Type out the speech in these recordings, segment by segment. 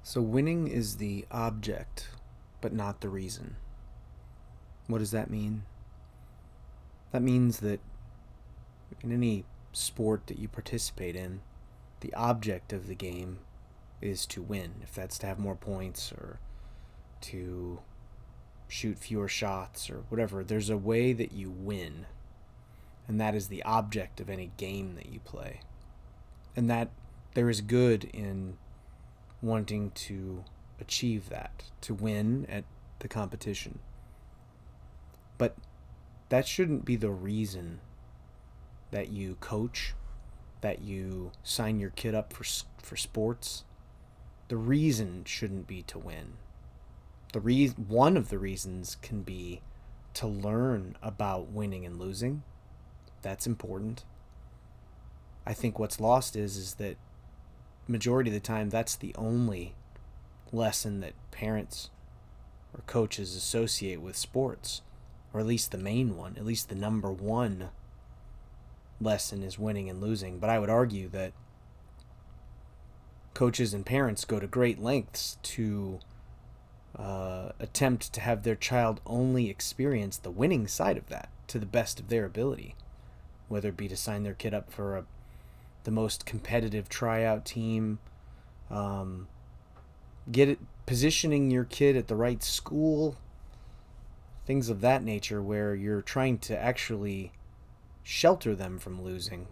So winning is the object, but not the reason. What does that mean? That means that in any sport that you participate in, the object of the game is to win. If that's to have more points or to shoot fewer shots or whatever, there's a way that you win. And that is the object of any game that you play. And that there is good in wanting to achieve that, to win at the competition. But that shouldn't be the reason that you coach, that you sign your kid up for sports. The reason shouldn't be to win. One of the reasons can be to learn about winning and losing. That's important. I think what's lost is that majority of the time that's the only lesson that parents or coaches associate with sports, or at least the main one, at least the number one lesson is winning and losing. But I would argue that coaches and parents go to great lengths to attempt to have their child only experience the winning side of that to the best of their ability, whether it be to sign their kid up for the most competitive tryout team, positioning your kid at the right school, things of that nature, where you're trying to actually shelter them from losing,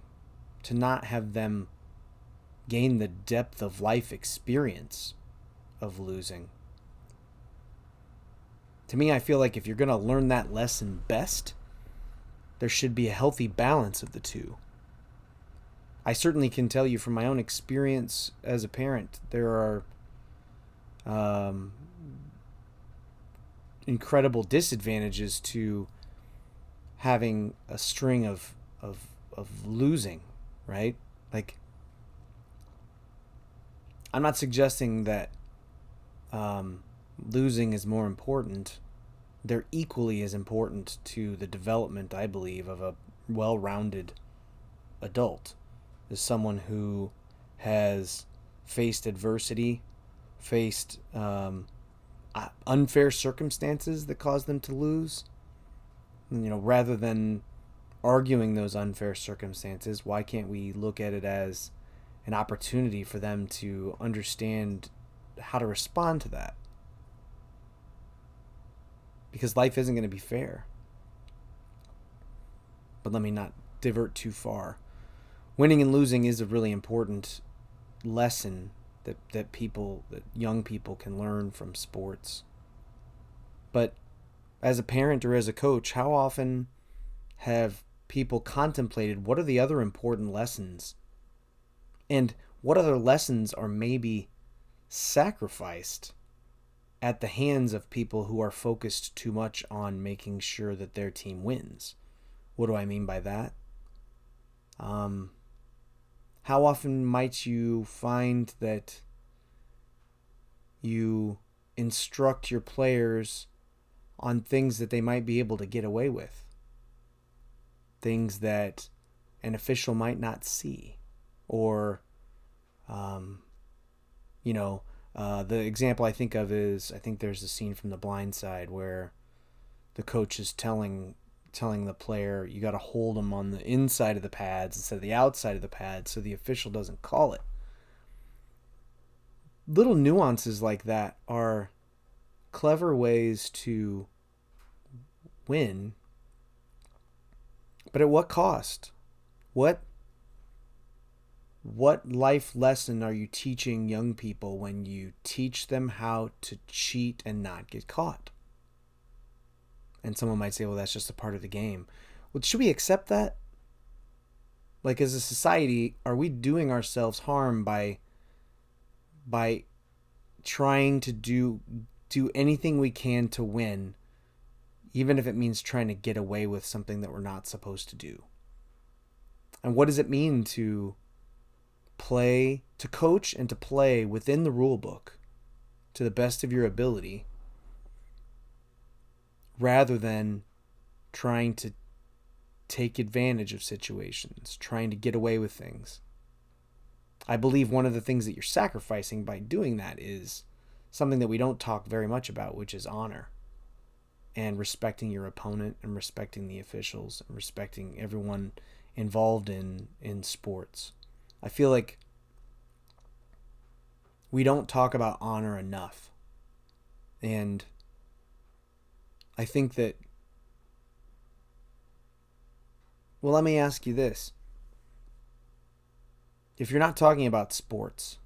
to not have them gain the depth of life experience of losing. To me, I feel like if you're going to learn that lesson best, there should be a healthy balance of the two. I certainly can tell you from my own experience as a parent, there are incredible disadvantages to having a string of losing, right? Like, I'm not suggesting that losing is more important. They're equally as important to the development, I believe, of a well-rounded adult, as someone who has faced adversity, faced unfair circumstances that cause them to lose. Rather than arguing those unfair circumstances, why can't we look at it as an opportunity for them to understand how to respond to that? Because life isn't going to be fair. But let me not divert too far. Winning and losing is a really important lesson that young people can learn from sports. But as a parent or as a coach, how often have people contemplated what are the other important lessons? And what other lessons are maybe sacrificed at the hands of people who are focused too much on making sure that their team wins? What do I mean by that? How often might you find that you instruct your players on things that they might be able to get away with? Things that an official might not see. Or, the example I think of is, I think there's a scene from The Blind Side where the coach is telling the player, you got to hold them on the inside of the pads instead of the outside of the pads so the official doesn't call it. Little nuances like that are clever ways to win, but at what cost? What life lesson are you teaching young people when you teach them how to cheat and not get caught? And someone might say, well, that's just a part of the game. Well, should we accept that? Like, as a society, are we doing ourselves harm by trying to do anything we can to win, even if it means trying to get away with something that we're not supposed to do? And what does it mean to coach and to play within the rule book to the best of your ability, rather than trying to take advantage of situations, trying to get away with things? I believe one of the things that you're sacrificing by doing that is something that we don't talk very much about, which is honor and respecting your opponent and respecting the officials and respecting everyone involved in sports. I feel like we don't talk about honor enough. And I think that, well, let me ask you this. If you're not talking about sports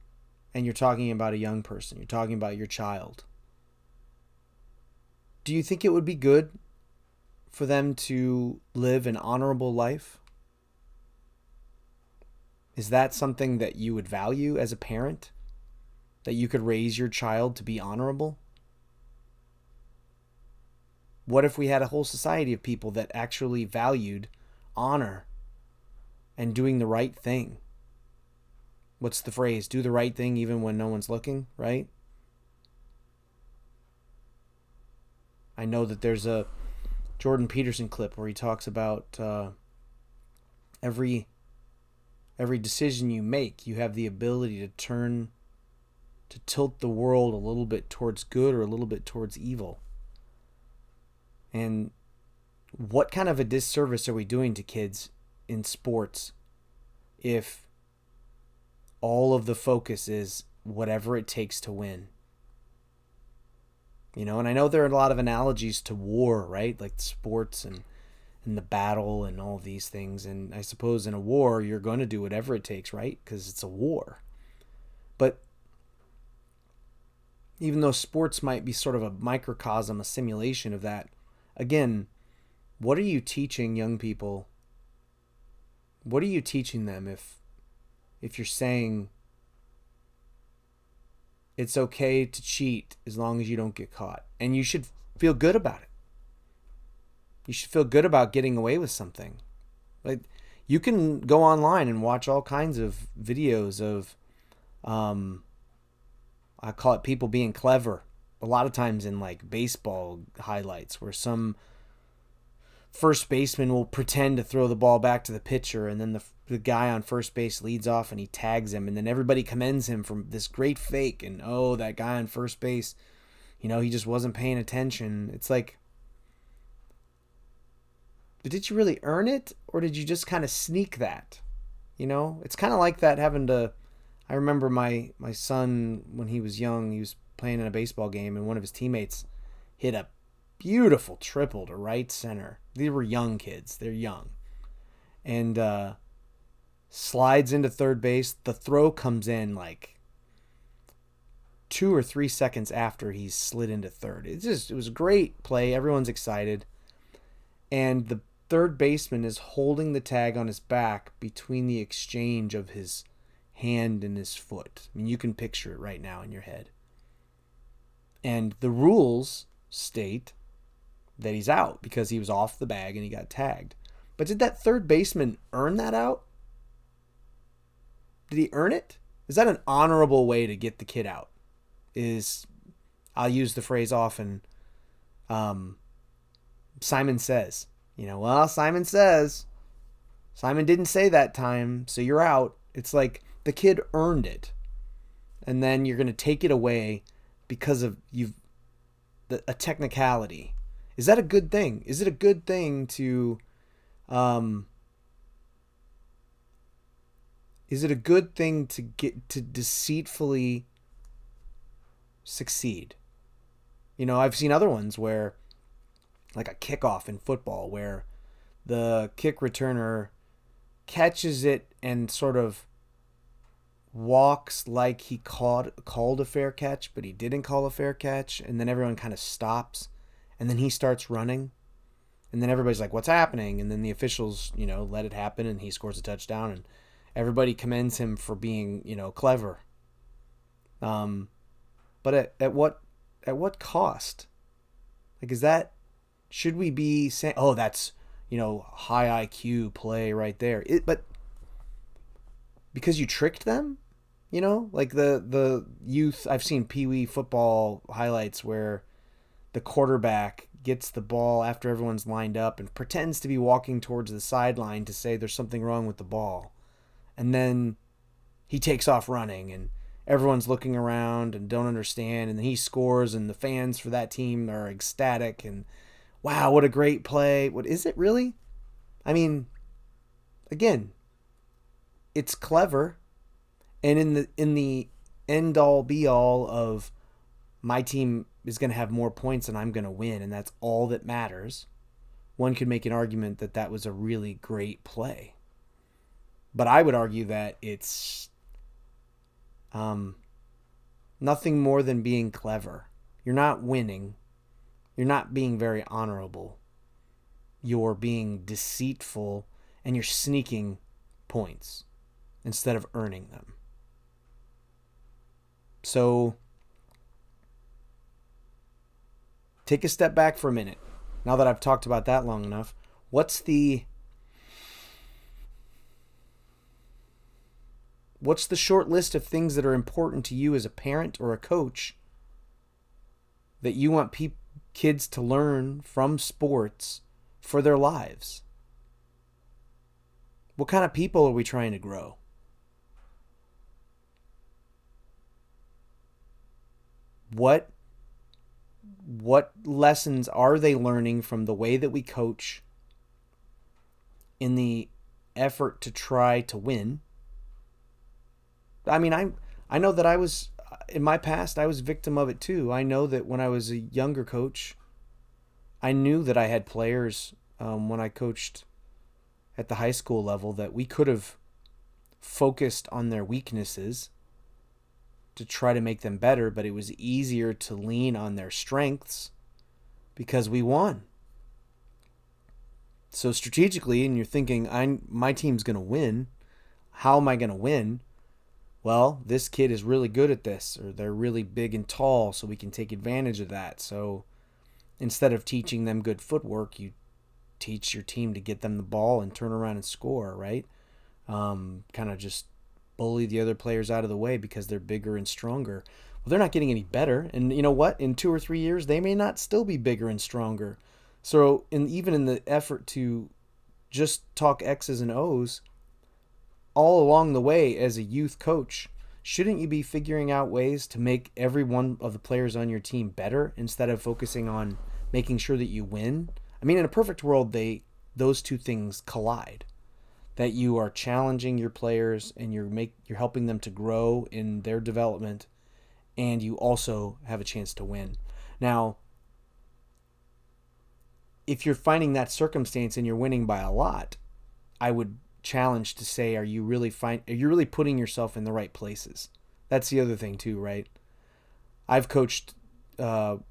and you're talking about a young person, you're talking about your child, do you think it would be good for them to live an honorable life? Is that something that you would value as a parent? That you could raise your child to be honorable? What if we had a whole society of people that actually valued honor and doing the right thing? What's the phrase? Do the right thing even when no one's looking, right? I know that there's a Jordan Peterson clip where he talks about every decision you make, you have the ability to tilt the world a little bit towards good or a little bit towards evil. And what kind of a disservice are we doing to kids in sports if all of the focus is whatever it takes to win? You know, and I know there are a lot of analogies to war, right? Like sports and the battle and all these things. And I suppose in a war, you're going to do whatever it takes, right? Because it's a war. But even though sports might be sort of a microcosm, a simulation of that, again, what are you teaching young people? What are you teaching them if you're saying it's okay to cheat as long as you don't get caught? And you should feel good about it. You should feel good about getting away with something. Like, you can go online and watch all kinds of videos of, I call it people being clever. A lot of times in like baseball highlights where some first baseman will pretend to throw the ball back to the pitcher, and then the guy on first base leads off and he tags him, and then everybody commends him for this great fake, and oh, that guy on first base, you know, he just wasn't paying attention. It's like, did you really earn it, or did you just kind of sneak that? You know, it's kind of like that I remember my son, when he was young, he was playing in a baseball game, and one of his teammates hit a beautiful triple to right center. They were young kids. They're young. And slides into third base. The throw comes in like 2 or 3 seconds after he's slid into third. It was a great play. Everyone's excited. And the third baseman is holding the tag on his back between the exchange of his hand and his foot. I mean, you can picture it right now in your head. And the rules state that he's out because he was off the bag and he got tagged. But did that third baseman earn that out? Did he earn it? Is that an honorable way to get the kid out? I'll use the phrase often, Simon says. You know, well, Simon says. Simon didn't say that time, so you're out. It's like the kid earned it. And then you're going to take it away because of a technicality. Is that a good thing? Is it a good thing to get to deceitfully succeed? You know, I've seen other ones where, like a kickoff in football, where the kick returner catches it and sort of walks like he called a fair catch, but he didn't call a fair catch, and then everyone kind of stops, and then he starts running, and then everybody's like, what's happening? And then the officials, you know, let it happen, and he scores a touchdown, and everybody commends him for being, you know, clever. But at what cost? Like, should we be saying, oh, that's, you know, high IQ play right there? But because you tricked them, you know, like the youth, I've seen Pee Wee football highlights where the quarterback gets the ball after everyone's lined up and pretends to be walking towards the sideline to say there's something wrong with the ball. And then he takes off running and everyone's looking around and don't understand, and then he scores and the fans for that team are ecstatic and wow, what a great play. What is it really? I mean, again, it's clever, and in the end all be all of my team is going to have more points and I'm going to win, and that's all that matters. One could make an argument that that was a really great play. But I would argue that it's nothing more than being clever. You're not winning. You're not being very honorable. You're being deceitful and you're sneaking points instead of earning them. So take a step back for a minute. Now that I've talked about that long enough, what's the short list of things that are important to you as a parent or a coach that you want kids to learn from sports for their lives? What kind of people are we trying to grow? What lessons are they learning from the way that we coach in the effort to try to win? I mean, I know that I was, in my past, I was a victim of it too. I know that when I was a younger coach, I knew that I had players when I coached at the high school level that we could have focused on their weaknesses to try to make them better, but it was easier to lean on their strengths because we won. So strategically, and you're thinking, my team's going to win. How am I going to win? Well, this kid is really good at this, or they're really big and tall, so we can take advantage of that. So instead of teaching them good footwork, you teach your team to get them the ball and turn around and score, right? Kind of just bully the other players out of the way because they're bigger and stronger. Well, they're not getting any better. And you know what? In 2 or 3 years, they may not still be bigger and stronger. So even in the effort to just talk X's and O's, all along the way as a youth coach, shouldn't you be figuring out ways to make every one of the players on your team better instead of focusing on making sure that you win? I mean, in a perfect world, those two things collide. That you are challenging your players and you're helping them to grow in their development, and you also have a chance to win. Now, if you're finding that circumstance and you're winning by a lot, I would challenge to say, are you really putting yourself in the right places? That's the other thing too, right? I've coached young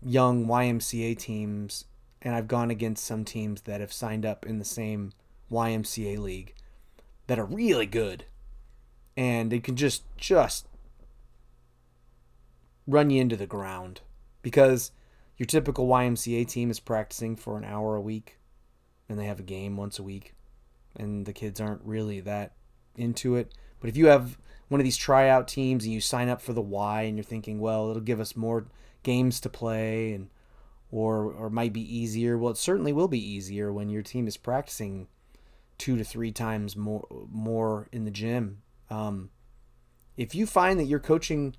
YMCA teams, and I've gone against some teams that have signed up in the same YMCA league that are really good, and they can just run you into the ground because your typical YMCA team is practicing for an hour a week, and they have a game once a week, and the kids aren't really that into it. But if you have one of these tryout teams and you sign up for the Y and you're thinking, well, it'll give us more games to play and or might be easier. Well, it certainly will be easier when your team is practicing 2 to 3 times more in the gym. If you find that you're coaching,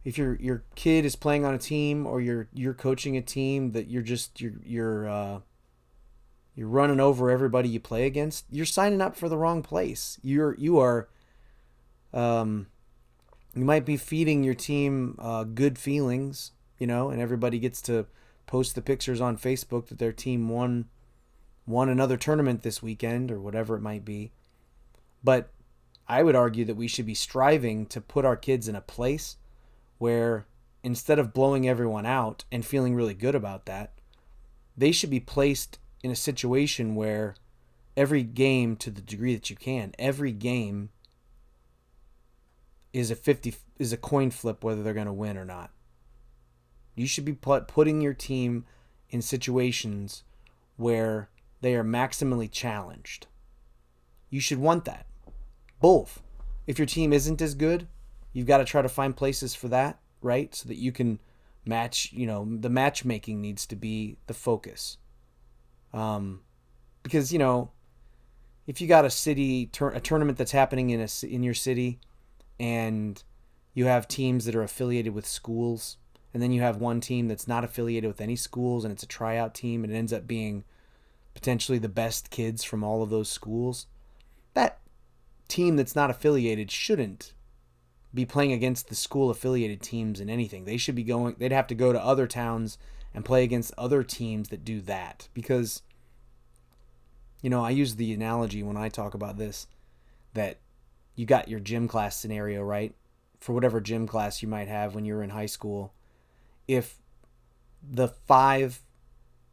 if your kid is playing on a team or you're coaching a team that you're running over everybody you play against, you're signing up for the wrong place. You might be feeding your team good feelings, and everybody gets to post the pictures on Facebook that their team won another tournament this weekend or whatever it might be. But I would argue that we should be striving to put our kids in a place where instead of blowing everyone out and feeling really good about that, they should be placed in a situation where every game, to the degree that you can, every game is a coin flip whether they're going to win or not. You should be putting your team in situations where they are maximally challenged. You should want that. Both. If your team isn't as good, you've got to try to find places for that, right? So that you can match, the matchmaking needs to be the focus. Because, if you got a tournament that's happening in your city and you have teams that are affiliated with schools, and then you have one team that's not affiliated with any schools, and it's a tryout team, and it ends up being potentially the best kids from all of those schools. That team that's not affiliated shouldn't be playing against the school affiliated teams in anything. They'd have to go to other towns and play against other teams that do that. Because, I use the analogy when I talk about this, that you got your gym class scenario, right? For whatever gym class you might have when you were in high school. If the 5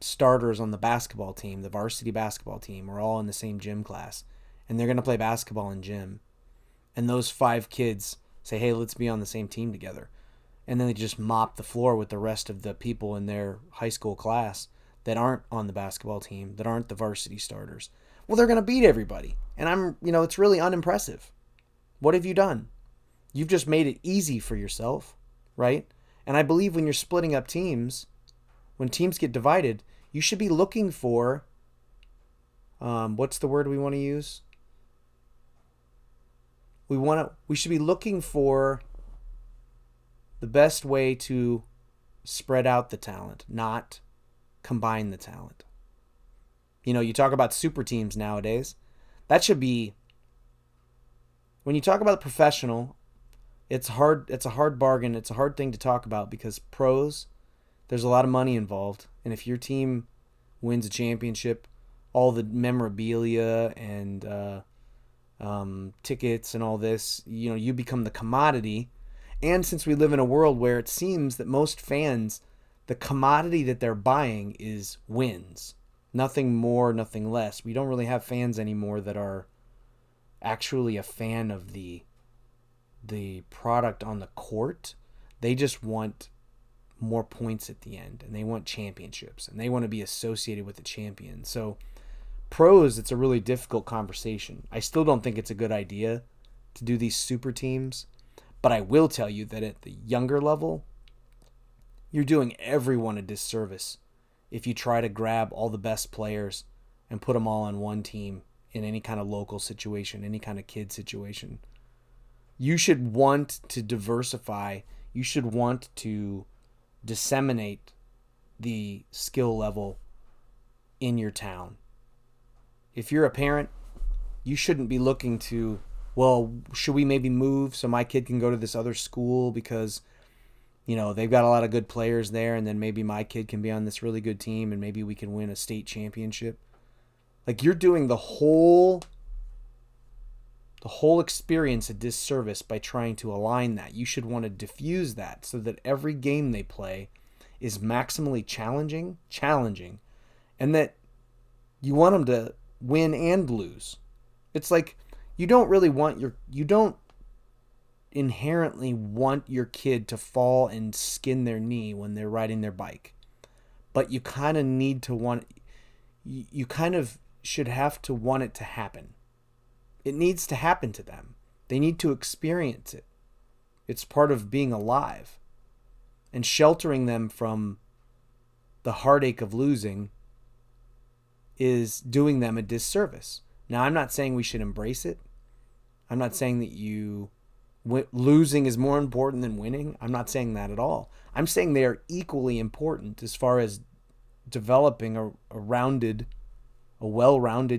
starters on the basketball team, the varsity basketball team, are all in the same gym class, and they're going to play basketball in gym, and those 5 kids say, hey, let's be on the same team together, and then they just mop the floor with the rest of the people in their high school class that aren't on the basketball team, that aren't the varsity starters, well, they're going to beat everybody. And it's really unimpressive. What have you done? You've just made it easy for yourself, right? And I believe when you're splitting up teams, when teams get divided, you should be looking for, what's the word we want to use? We should be looking for the best way to spread out the talent, not combine the talent. You talk about super teams nowadays. That should be, when you talk about professional, it's hard. It's a hard bargain. It's a hard thing to talk about because pros, there's a lot of money involved. And if your team wins a championship, all the memorabilia and tickets and all this, you become the commodity. And since we live in a world where it seems that most fans, the commodity that they're buying is wins. Nothing more, nothing less. We don't really have fans anymore that are actually a fan of the product on the court. They just want more points at the end, and they want championships, and they want to be associated with the champion. So pros, it's a really difficult conversation. I still don't think it's a good idea to do these super teams, but I will tell you that at the younger level, you're doing everyone a disservice if you try to grab all the best players and put them all on one team in any kind of local situation, any kind of kid situation. You should want to diversify. You should want to disseminate the skill level in your town. If you're a parent, you shouldn't be looking to, well, should we maybe move so my kid can go to this other school because, they've got a lot of good players there, and then maybe my kid can be on this really good team and maybe we can win a state championship. Like, you're doing the whole experience a disservice by trying to align that. You should want to diffuse that so that every game they play is maximally challenging, and that you want them to win and lose. It's like you don't inherently want your kid to fall and skin their knee when they're riding their bike, but you kind of should have to want it to happen. It needs to happen to them. They need to experience it. It's part of being alive. And sheltering them from the heartache of losing is doing them a disservice. Now, I'm not saying we should embrace it. I'm not saying that losing is more important than winning. I'm not saying that at all. I'm saying they are equally important as far as developing a well-rounded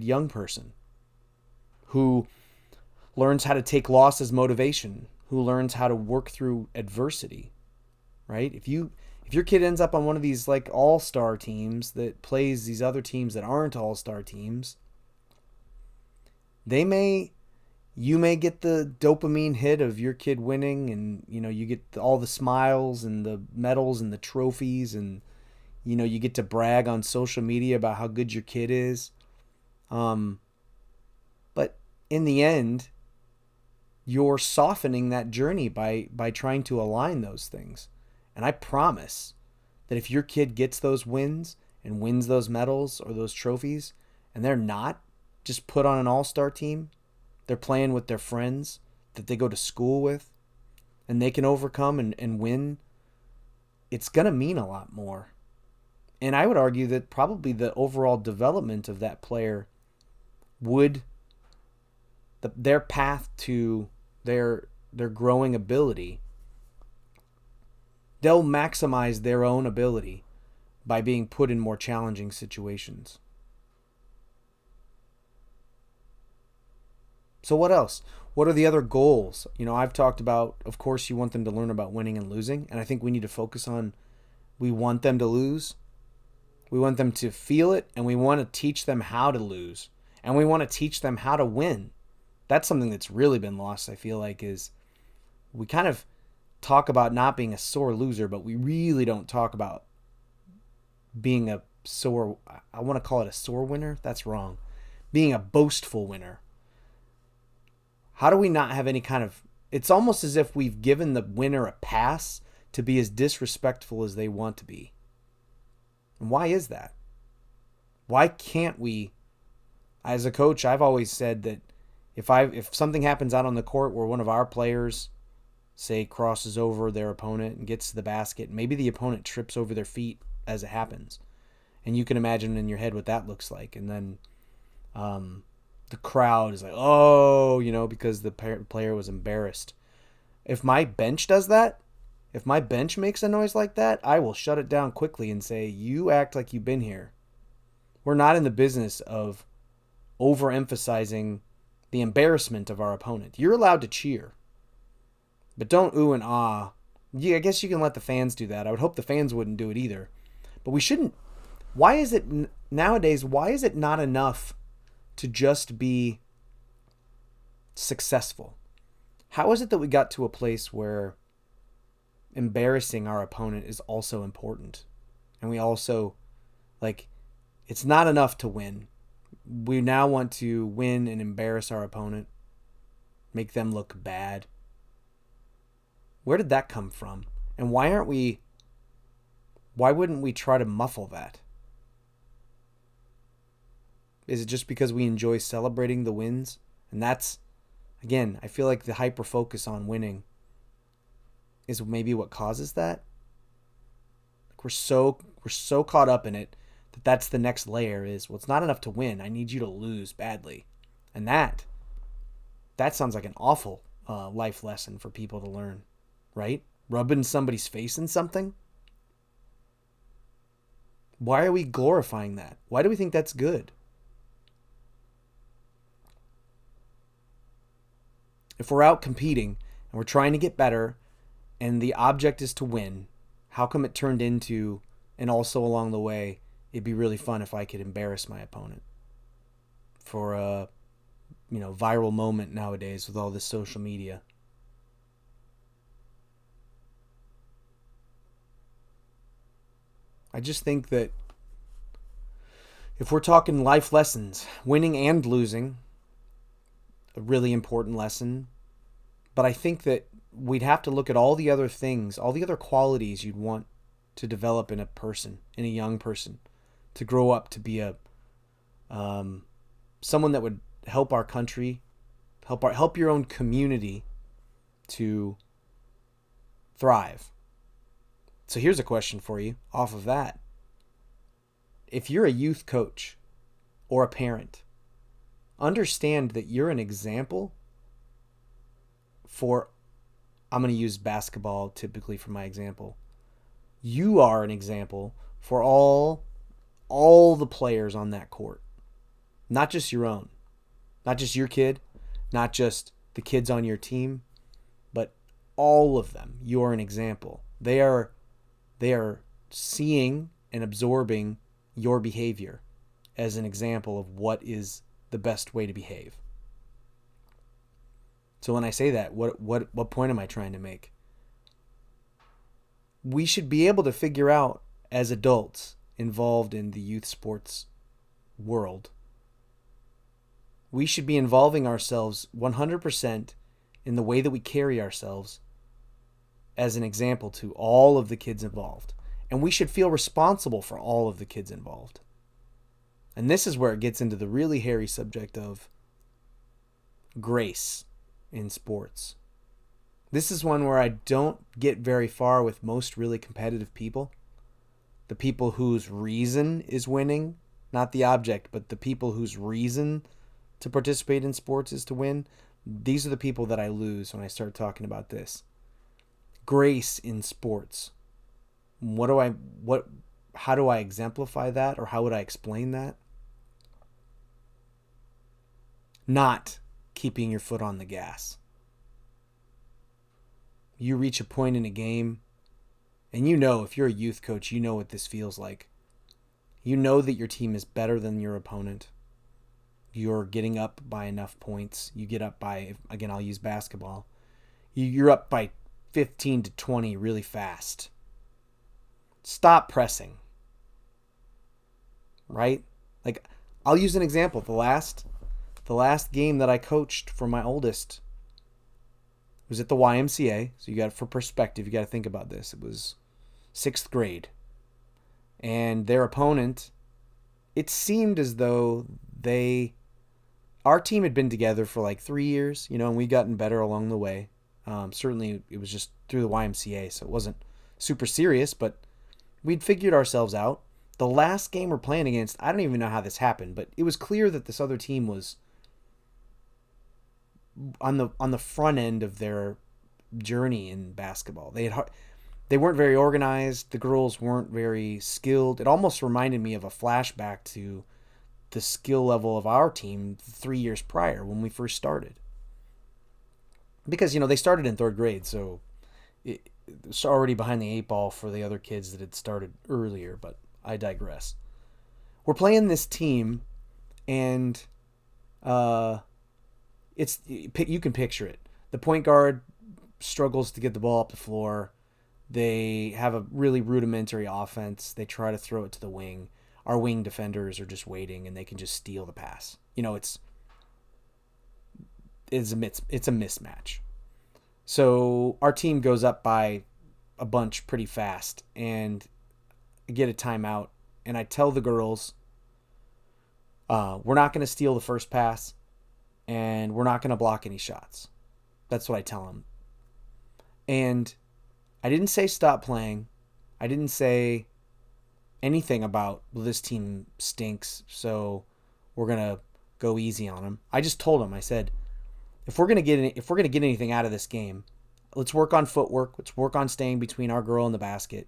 young person who learns how to take loss as motivation, who learns how to work through adversity, right? If your kid ends up on one of these like all-star teams that plays these other teams that aren't all-star teams, you may get the dopamine hit of your kid winning, and you get all the smiles and the medals and the trophies, and you get to brag on social media about how good your kid is. But in the end, you're softening that journey by trying to align those things. And I promise that if your kid gets those wins and wins those medals or those trophies, and they're not just put on an all-star team, they're playing with their friends that they go to school with, and they can overcome and win, it's going to mean a lot more. And I would argue that probably the overall development of that player their path to their their growing ability, they'll maximize their own ability by being put in more challenging situations. So what else? What are the other goals? I've talked about, of course, you want them to learn about winning and losing, and I think we need to focus on, we want them to lose, we want them to feel it, and we want to teach them how to lose, and we want to teach them how to win. That's something that's really been lost, I feel like, is we kind of talk about not being a sore loser, but we really don't talk about being a sore, I want to call it a sore winner. That's wrong. Being a boastful winner. How do we not have any kind of, it's almost as if we've given the winner a pass to be as disrespectful as they want to be. And why is that? Why can't we, as a coach, I've always said that if something happens out on the court where one of our players, say, crosses over their opponent and gets to the basket, maybe the opponent trips over their feet as it happens. And you can imagine in your head what that looks like. And then the crowd is like, oh, because the player was embarrassed. If my bench does that, if my bench makes a noise like that, I will shut it down quickly and say, you act like you've been here. We're not in the business of overemphasizing the embarrassment of our opponent. You're allowed to cheer, but don't ooh and ah. Yeah, I guess you can let the fans do that. I would hope the fans wouldn't do it either. But we shouldn't. Why is it nowadays, why is it not enough to just be successful? How is it that we got to a place where embarrassing our opponent is also important? And we also, it's not enough to win. We now want to win and embarrass our opponent, make them look bad. Where did that come from? And why wouldn't we try to muffle that? Is it just because we enjoy celebrating the wins? And that's, again, I feel like the hyper focus on winning is maybe what causes that. We're so caught up in it that that's the next layer is, well, it's not enough to win. I need you to lose badly. And that sounds like an awful life lesson for people to learn, right? Rubbing somebody's face in something. Why are we glorifying that? Why do we think that's good? If we're out competing and we're trying to get better and the object is to win, how come it turned into, and also along the way, it'd be really fun if I could embarrass my opponent for a viral moment nowadays with all this social media? I just think that if we're talking life lessons, winning and losing, a really important lesson. But I think that we'd have to look at all the other things, all the other qualities you'd want to develop in a person, in a young person, to grow up to be someone that would help our country, help your own community to thrive. So here's a question for you off of that. If you're a youth coach or a parent, understand that you're an example for, I'm going to use basketball typically for my example. You are an example for all the players on that court. Not just your own. Not just your kid. Not just the kids on your team. But all of them. You are an example. They are seeing and absorbing your behavior as an example of what is the best way to behave. So when I say that, what point am I trying to make? We should be able to figure out, as adults involved in the youth sports world, we should be involving ourselves 100% in the way that we carry ourselves as an example to all of the kids involved. And we should feel responsible for all of the kids involved. And this is where it gets into the really hairy subject of grace in sports. This is one where I don't get very far with most really competitive people. The people whose reason is winning, not the object, but the people whose reason to participate in sports is to win. These are the people that I lose when I start talking about this. Grace in sports. How do I exemplify that, or how would I explain that? Not keeping your foot on the gas. You reach a point in a game, and if you're a youth coach, you know what this feels like. You know that your team is better than your opponent. You're getting up by enough points. You get up by, again, I'll use basketball. You're up by 15 to 20 really fast. Stop pressing. Right? Like, I'll use an example. The last game that I coached for my oldest was at the YMCA. So for perspective, you got to think about this. It was 6th grade. And their opponent, it seemed as though our team had been together for like 3 years, and we'd gotten better along the way. Certainly it was just through the YMCA, so it wasn't super serious, but we'd figured ourselves out. The last game we're playing against, I don't even know how this happened, but it was clear that this other team was on the front end of their journey in basketball. They weren't very organized. The girls weren't very skilled. It almost reminded me of a flashback to the skill level of our team 3 years prior when we first started. Because, they started in 3rd grade, so it's already behind the 8 ball for the other kids that had started earlier, but I digress. We're playing this team, and you can picture it. The point guard struggles to get the ball up the floor. They have a really rudimentary offense. They try to throw it to the wing. Our wing defenders are just waiting, and they can just steal the pass. It's a mismatch. So our team goes up by a bunch pretty fast, and I get a timeout, and I tell the girls, we're not going to steal the first pass, and we're not going to block any shots. That's what I tell them. And I didn't say stop playing. I didn't say anything about, well, this team stinks, so we're going to go easy on them. I just told them, I said, if we're going to get anything out of this game, let's work on footwork. Let's work on staying between our girl and the basket.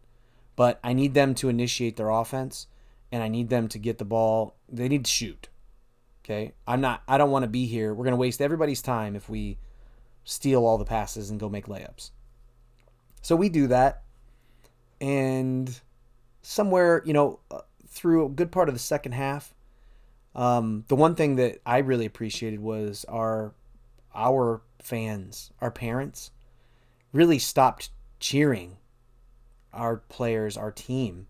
But I need them to initiate their offense, and I need them to get the ball. They need to shoot. Okay? I don't want to be here. We're going to waste everybody's time if we steal all the passes and go make layups. So we do that. And somewhere, through a good part of the second half, the one thing that I really appreciated was our fans, our parents, really stopped cheering our players, our team,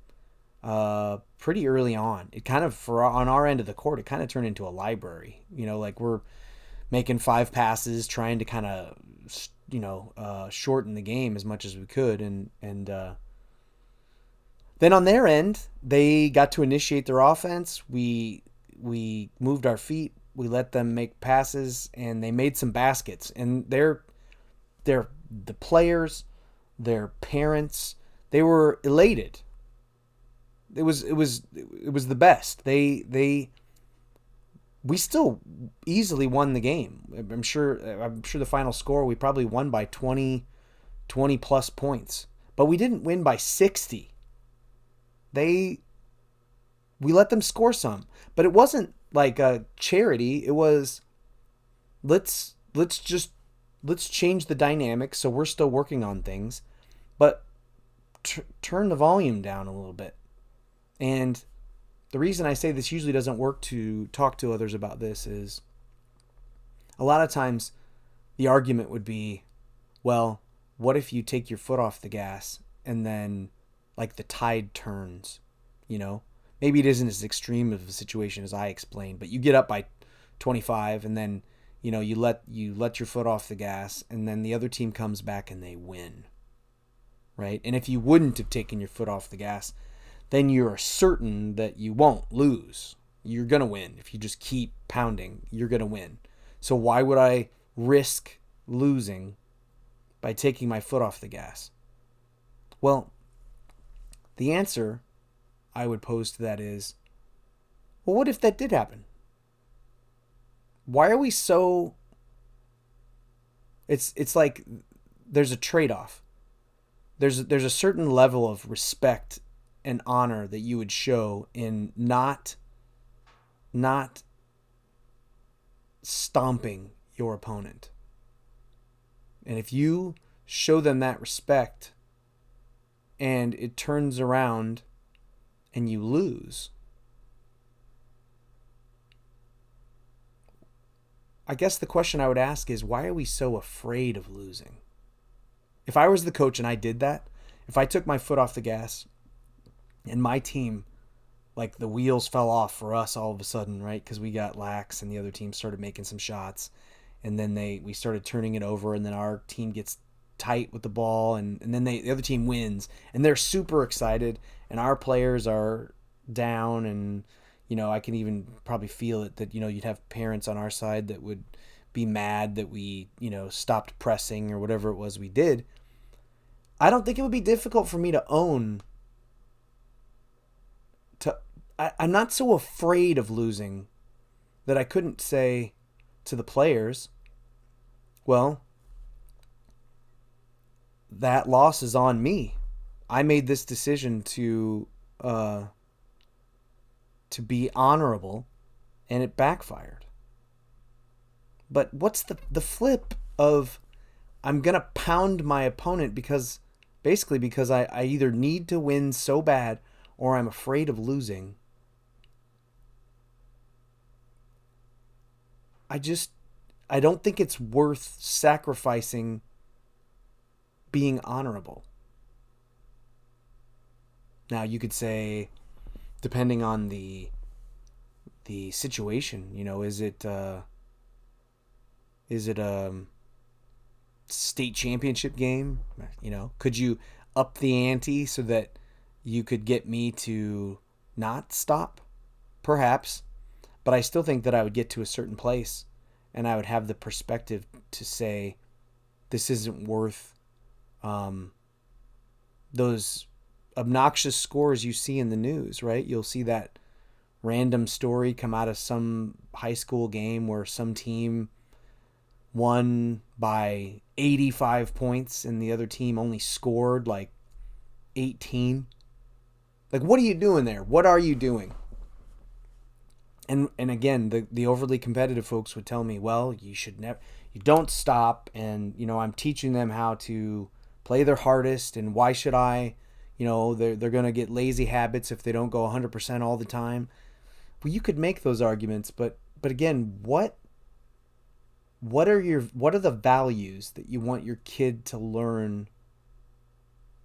pretty early on. It kind of, on our end of the court, it kind of turned into a library. Like we're making 5 passes, trying to kind of, shorten the game as much as we could, and then on their end, they got to initiate their offense. We moved our feet. We let them make passes, and they made some baskets. And they're the players, their parents, they were elated. It was the best. We still easily won the game. I'm sure the final score, we probably won by 20 plus points, but we didn't win by 60. We let them score some, but it wasn't like a charity. It was, let's change the dynamic. So we're still working on things, but turn the volume down a little bit. And the reason I say this usually doesn't work to talk to others about this is a lot of times the argument would be, well, what if you take your foot off the gas and then like the tide turns, Maybe it isn't as extreme of a situation as I explained, but you get up by 25 and then, you let your foot off the gas, and then the other team comes back and they win. Right? And if you wouldn't have taken your foot off the gas, then you're certain that you won't lose. You're going to win. If you just keep pounding, you're going to win. So why would I risk losing by taking my foot off the gas? Well, the answer I would pose to that is, well, what if that did happen? Why are we so It's like there's a trade-off. There's a certain level of respect and honor that you would show in not stomping your opponent. And if you show them that respect and it turns around and you lose, I guess the question I would ask is, why are we so afraid of losing? If I was the coach and I did that, if I took my foot off the gas and my team, like the wheels fell off for us all of a sudden, right? Because we got lax and the other team started making some shots, and then we started turning it over, and then our team gets tight with the ball, and then the other team wins, and they're super excited, and our players are down, and I can even probably feel it that you'd have parents on our side that would be mad that we stopped pressing or whatever it was we did. I don't think it would be difficult for me to own. I'm not so afraid of losing that I couldn't say to the players, well, that loss is on me. I made this decision to be honorable, and it backfired. But what's the flip of I'm going to pound my opponent because I either need to win so bad or I'm afraid of losing? I don't think it's worth sacrificing being honorable. Now you could say, depending on the situation, is it a state championship game? Could you up the ante so that you could get me to not stop? Perhaps. But I still think that I would get to a certain place and I would have the perspective to say, this isn't worth those obnoxious scores you see in the news, right? You'll see that random story come out of some high school game where some team won by 85 points and the other team only scored like 18. Like, what are you doing there? What are you doing? And again, the overly competitive folks would tell me, well, you don't stop, and I'm teaching them how to play their hardest, and why should I? They're going to get lazy habits if they don't go 100% all the time. Well, you could make those arguments, but again, what are the values that you want your kid to learn?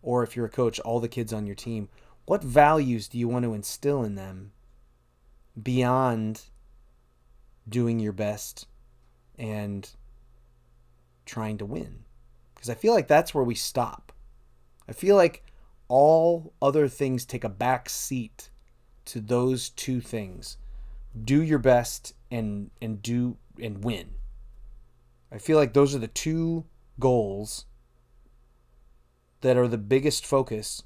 Or if you're a coach, all the kids on your team, what values do you want to instill in them beyond doing your best and trying to win? Because I feel like that's where we stop. I feel like all other things take a back seat to those two things. Do your best and win. I feel like those are the two goals that are the biggest focus,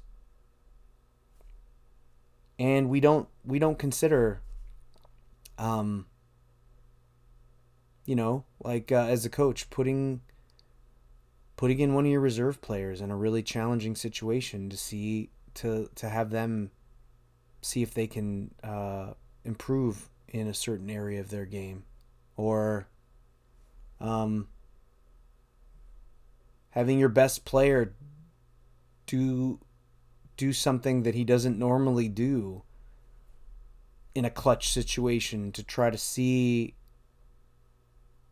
and we don't consider as a coach, putting in one of your reserve players in a really challenging situation to have them see if they can improve in a certain area of their game, or having your best player do something that he doesn't normally do in a clutch situation to try to see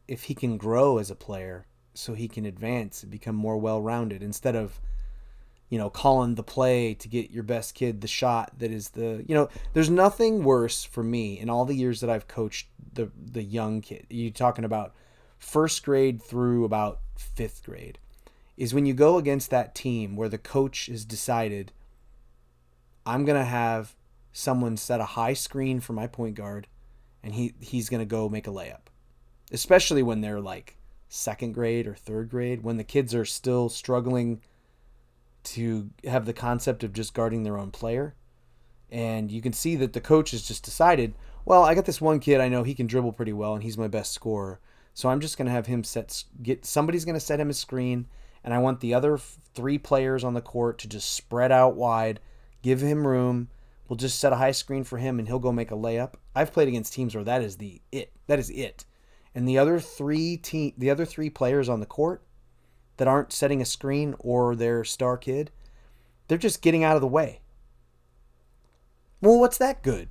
if he can grow as a player so he can advance and become more well-rounded, instead of calling the play to get your best kid the shot that is there's nothing worse for me in all the years that I've coached the young kid. You're talking about first grade through about fifth grade, is when you go against that team where the coach has decided, I'm going to have someone set a high screen for my point guard and he's going to go make a layup. Especially when they're like second grade or third grade, when the kids are still struggling to have the concept of just guarding their own player. And you can see that the coach has just decided, well, I got this one kid, I know he can dribble pretty well and he's my best scorer, So I'm just going to have him somebody's going to set him a screen, and I want the other 3 players on the court to just spread out wide, give him room. We'll just set a high screen for him, and he'll go make a layup. I've played against teams where that is it. That is it. And the other three players on the court that aren't setting a screen or their star kid, they're just getting out of the way. Well, what's that good?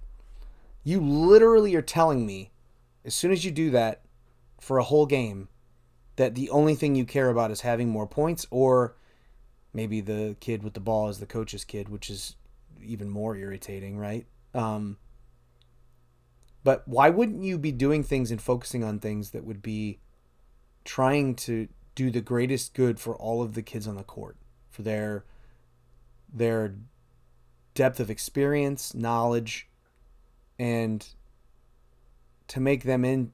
You literally are telling me, as soon as you do that for a whole game, that the only thing you care about is having more points, or maybe the kid with the ball is the coach's kid, which is even more irritating, right? But why wouldn't you be doing things and focusing on things that would be trying to do the greatest good for all of the kids on the court, for their depth of experience, knowledge, and to make them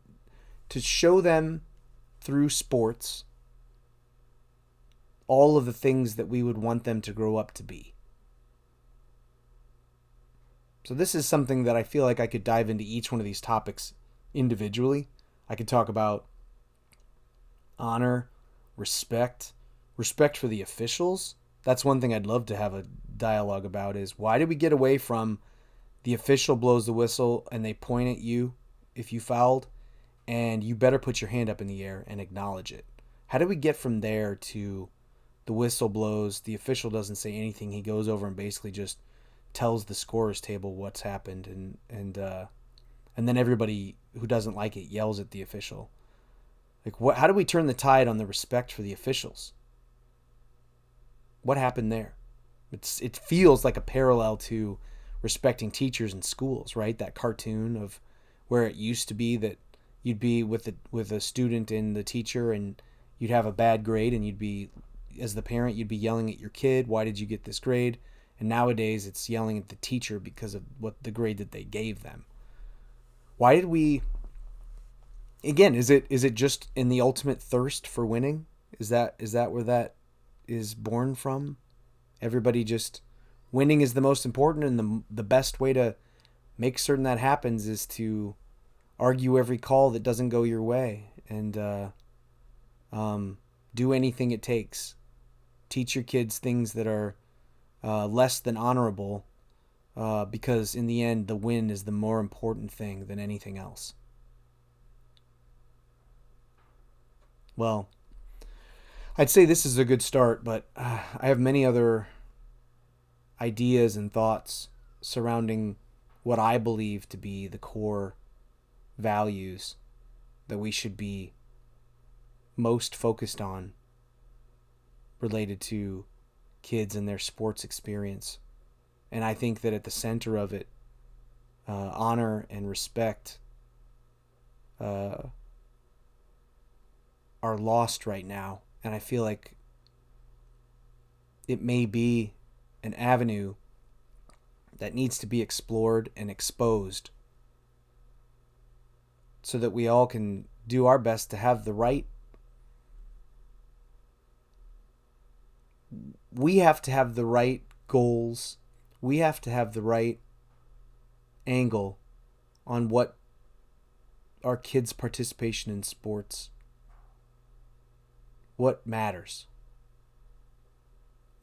to show them through sports all of the things that we would want them to grow up to be. So this is something that I feel like I could dive into each one of these topics individually. I could talk about honor, respect for the officials. That's one thing I'd love to have a dialogue about, is why did we get away from the official blows the whistle and they point at you if you fouled, and you better put your hand up in the air and acknowledge it? How did we get from there to the whistle blows, the official doesn't say anything, he goes over and basically just tells the scorer's table what's happened, and then everybody who doesn't like it yells at the official? Like, how do we turn the tide on the respect for the officials? What happened there? It feels like a parallel to respecting teachers in schools, right? That cartoon of where it used to be that you'd be with a student and the teacher, and you'd have a bad grade, and you'd be, as the parent, you'd be yelling at your kid, why did you get this grade? And nowadays it's yelling at the teacher because of what the grade that they gave them. Why did we, again, is it just in the ultimate thirst for winning? Is that where that is born from? Everybody just, winning is the most important, and the best way to make certain that happens is to argue every call that doesn't go your way, and do anything it takes. Teach your kids things that are less than honorable, because in the end, the win is the more important thing than anything else. Well, I'd say this is a good start, but I have many other ideas and thoughts surrounding what I believe to be the core values that we should be most focused on related to kids and their sports experience. And I think that at the center of it, honor and respect are lost right now. And I feel like it may be an avenue that needs to be explored and exposed so that we all can do our best to have the right. We have to have the right goals. We have to have the right angle on what our kids' participation in sports, what matters.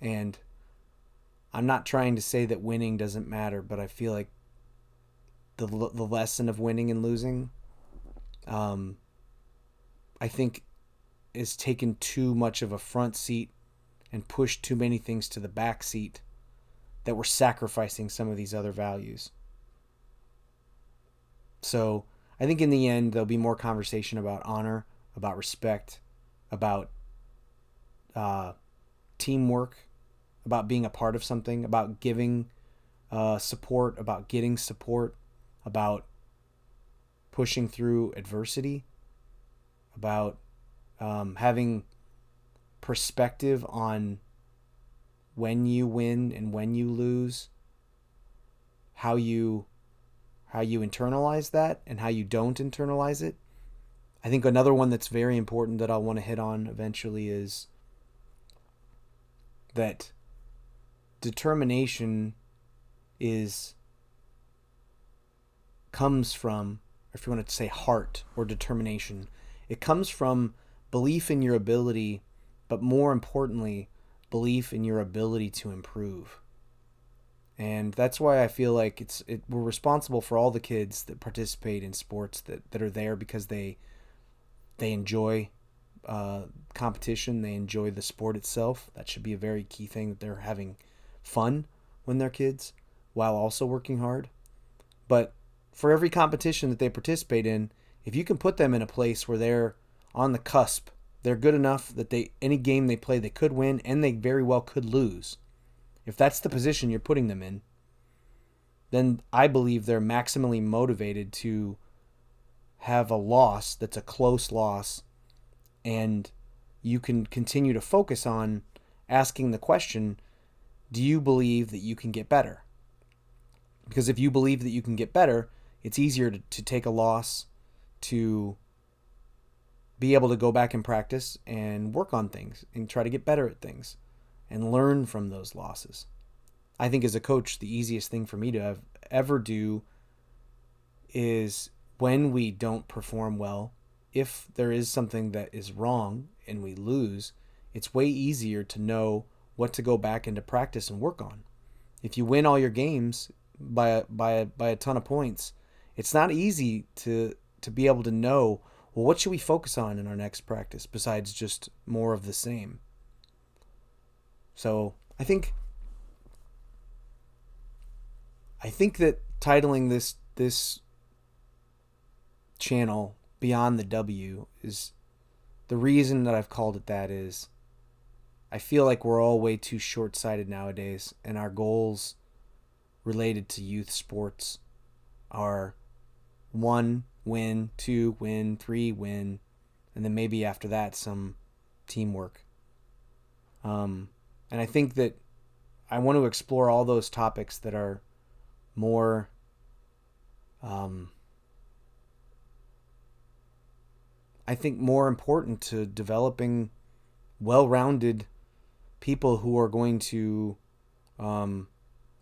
And I'm not trying to say that winning doesn't matter, but I feel like the lesson of winning and losing, I think, is taken too much of a front seat and pushed too many things to the back seat, that we're sacrificing some of these other values. So I think in the end, there'll be more conversation about honor, about respect, about teamwork, about being a part of something, about giving support, about getting support, about pushing through adversity, about having perspective on when you win and when you lose, how you internalize that and how you don't internalize it. I think another one that's very important that I'll want to hit on eventually is that determination comes from, if you want to say heart or determination, It comes from belief in your ability, but more importantly, belief in your ability to improve. And that's why I feel like we're responsible for all the kids that participate in sports that are there because they enjoy competition. They enjoy the sport itself. That should be a very key thing, that they're having fun when they're kids while also working hard. But for every competition that they participate in, if you can put them in a place where they're on the cusp, they're good enough that any game they play they could win and they very well could lose. If that's the position you're putting them in, then I believe they're maximally motivated to have a loss that's a close loss, and you can continue to focus on asking the question, do you believe that you can get better? Because if you believe that you can get better, it's easier to take a loss, to be able to go back and practice and work on things and try to get better at things and learn from those losses. I think as a coach, the easiest thing for me to ever do is when we don't perform well, if there is something that is wrong and we lose, it's way easier to know what to go back into practice and work on. If you win all your games by a ton of points, it's not easy to be able to know, well, what should we focus on in our next practice besides just more of the same? So I think that titling this channel Beyond the W is the reason that I've called it that is I feel like we're all way too short-sighted nowadays, and our goals related to youth sports are 1, win, 2, win, 3, win, and then maybe after that some teamwork. And I think that I want to explore all those topics that are more I think more important to developing well-rounded people who are going to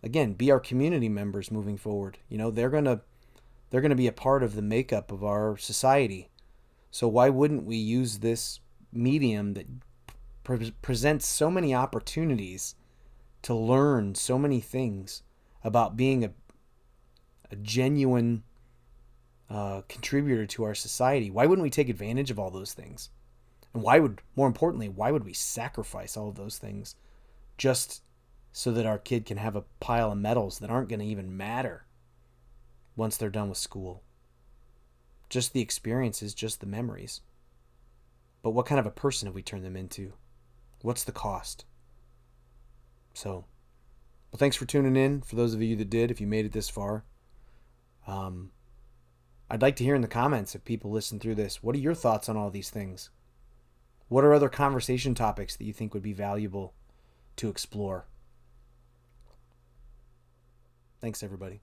again be our community members moving forward. They're going to be a part of the makeup of our society. So why wouldn't we use this medium that presents so many opportunities to learn so many things about being a genuine contributor to our society? Why wouldn't we take advantage of all those things? And more importantly, why would we sacrifice all of those things just so that our kid can have a pile of medals that aren't going to even matter once they're done with school? Just the experiences, just the memories. But what kind of a person have we turned them into? What's the cost? So, well, thanks for tuning in. For those of you that did, if you made it this far, I'd like to hear in the comments, if people listen through this, what are your thoughts on all these things? What are other conversation topics that you think would be valuable to explore? Thanks, everybody.